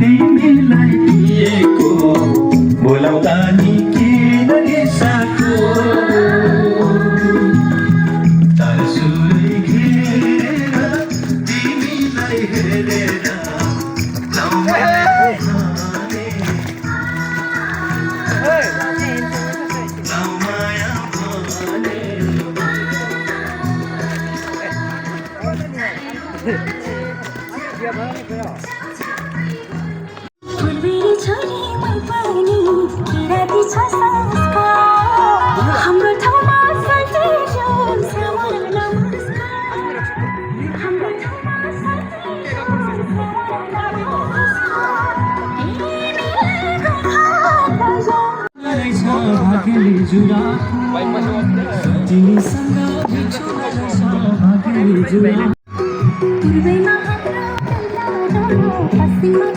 तिमीलाई दिएको बोलाउँदा नि किन निसाको तारसुई घेरेर तिमीलाई हेरेर पूर्वेली छोरी मै पनि किराती छ संस्कार हाम्रो ठाउँमा सजिलो सामर नमस्कार हाम्रो ठाउँमा सजिलो सामर नमस्कार भाग्यले जुराको तिमीसँग बिछुवा भाग्यले जुरा पूर्वेमा हाम्रो पश्चिममा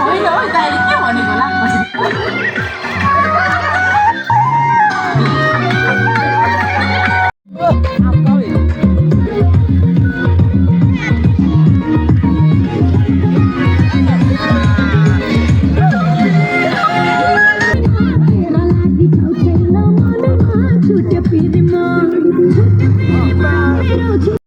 होइन दाइले के भनेको होला